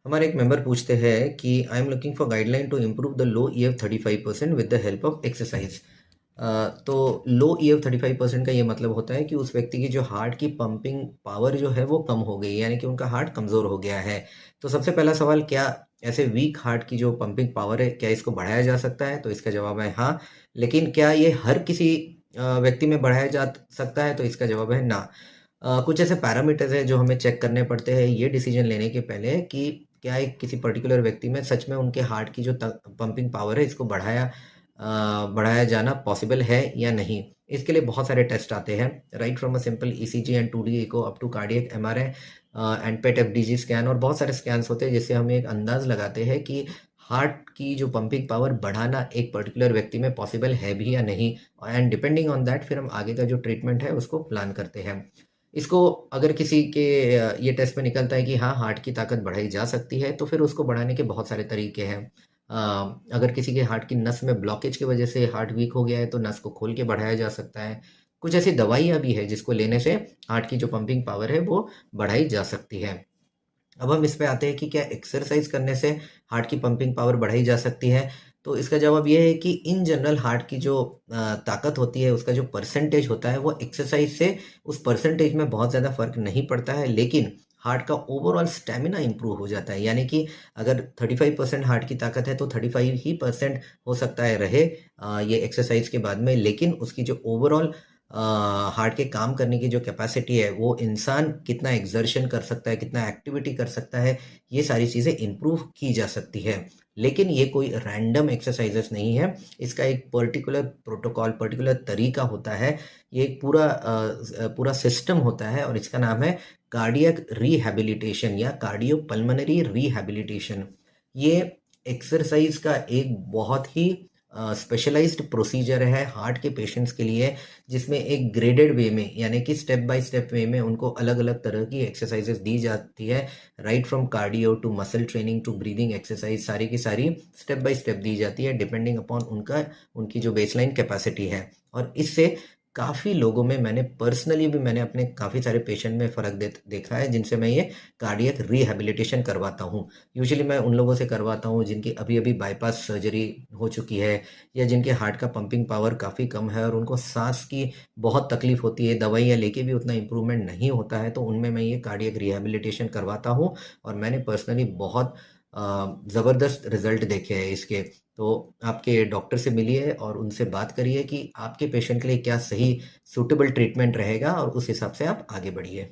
हमारे एक मेंबर पूछते हैं कि I am looking for guideline to improve the low EF 35% with the help of exercise. तो लो ईएफ 35% का ये मतलब होता है कि उस व्यक्ति की जो हार्ट की पंपिंग पावर जो है वो कम हो गई, यानी कि उनका हार्ट कमज़ोर हो गया है। तो सबसे पहला सवाल, क्या ऐसे वीक हार्ट की जो पंपिंग पावर है, क्या इसको बढ़ाया जा सकता है? तो इसका जवाब है हाँ। लेकिन क्या ये हर किसी व्यक्ति में बढ़ाया जा सकता है? तो इसका जवाब है ना। कुछ ऐसे पैरामीटर्स हैं जो हमें चेक करने पड़ते हैं ये डिसीजन लेने के पहले कि क्या एक किसी पर्टिकुलर व्यक्ति में सच में उनके हार्ट की जो पंपिंग पावर है इसको बढ़ाया जाना पॉसिबल है या नहीं। इसके लिए बहुत सारे टेस्ट आते हैं, right from a simple ECG and 2D echo up to cardiac MRI and PET FDG scan, और बहुत सारे स्कैन्स होते हैं जिससे हम एक अंदाज लगाते हैं कि हार्ट की जो पंपिंग पावर बढ़ाना एक पर्टिकुलर व्यक्ति में पॉसिबल है भी या नहीं। एंड डिपेंडिंग ऑन दैट फिर हम आगे का जो ट्रीटमेंट है उसको प्लान करते हैं। इसको अगर किसी के ये टेस्ट में निकलता है कि हाँ, हार्ट की ताकत बढ़ाई जा सकती है, तो फिर उसको बढ़ाने के बहुत सारे तरीके हैं। अगर किसी के हार्ट की नस में ब्लॉकेज की वजह से हार्ट वीक हो गया है तो नस को खोल के बढ़ाया जा सकता है। कुछ ऐसी दवाइयाँ भी है जिसको लेने से हार्ट की जो पंपिंग पावर है वो बढ़ाई जा सकती है। अब हम इस पे आते हैं कि क्या एक्सरसाइज करने से हार्ट की पंपिंग पावर बढ़ाई जा सकती है? तो इसका जवाब ये है कि इन जनरल हार्ट की जो ताकत होती है, उसका जो परसेंटेज होता है, वो एक्सरसाइज से उस परसेंटेज में बहुत ज़्यादा फर्क नहीं पड़ता है, लेकिन हार्ट का ओवरऑल स्टेमिना इंप्रूव हो जाता है। यानी कि अगर 35% हार्ट की ताकत है तो 35 ही परसेंट हो सकता है रहे ये एक्सरसाइज के बाद में, लेकिन उसकी जो ओवरऑल हार्ट के काम करने की जो कैपेसिटी है, वो इंसान कितना एक्सर्शन कर सकता है, कितना एक्टिविटी कर सकता है, ये सारी चीज़ें इम्प्रूव की जा सकती है। लेकिन ये कोई रैंडम एक्सरसाइजेस नहीं है, इसका एक पर्टिकुलर प्रोटोकॉल, पर्टिकुलर तरीका होता है। ये एक पूरा सिस्टम होता है और इसका नाम है कार्डियक रिहैबिलिटेशन या कार्डियोपल्मोनरी रिहैबिलिटेशन। ये एक्सरसाइज का एक बहुत ही स्पेशलाइज्ड प्रोसीजर है हार्ट के पेशेंट्स के लिए, जिसमें एक ग्रेडेड वे में, यानी कि स्टेप बाय स्टेप वे में उनको अलग अलग तरह की एक्सरसाइजेस दी जाती है। Right from cardio to muscle training to breathing exercise, सारी की सारी स्टेप बाय स्टेप दी जाती है डिपेंडिंग अपॉन उनकी जो बेसलाइन कैपेसिटी है। और इससे काफ़ी लोगों में, मैंने अपने काफ़ी सारे पेशेंट में फ़र्क देखा है जिनसे मैं ये कार्डियक रिहैबिलिटेशन करवाता हूँ। यूजुअली मैं उन लोगों से करवाता हूँ जिनकी अभी अभी बाईपास सर्जरी हो चुकी है, या जिनके हार्ट का पंपिंग पावर काफ़ी कम है और उनको सांस की बहुत तकलीफ होती है, दवाइयाँ लेके भी उतना इम्प्रूवमेंट नहीं होता है, तो उनमें मैं ये कार्डियक रिहैबिलिटेशन करवाता हूँ। और मैंने पर्सनली बहुत ज़बरदस्त रिजल्ट देखे हैं इसके। तो आपके डॉक्टर से मिलिए और उनसे बात करिए कि आपके पेशेंट के लिए क्या सही सूटेबल ट्रीटमेंट रहेगा, और उस हिसाब से आप आगे बढ़िए।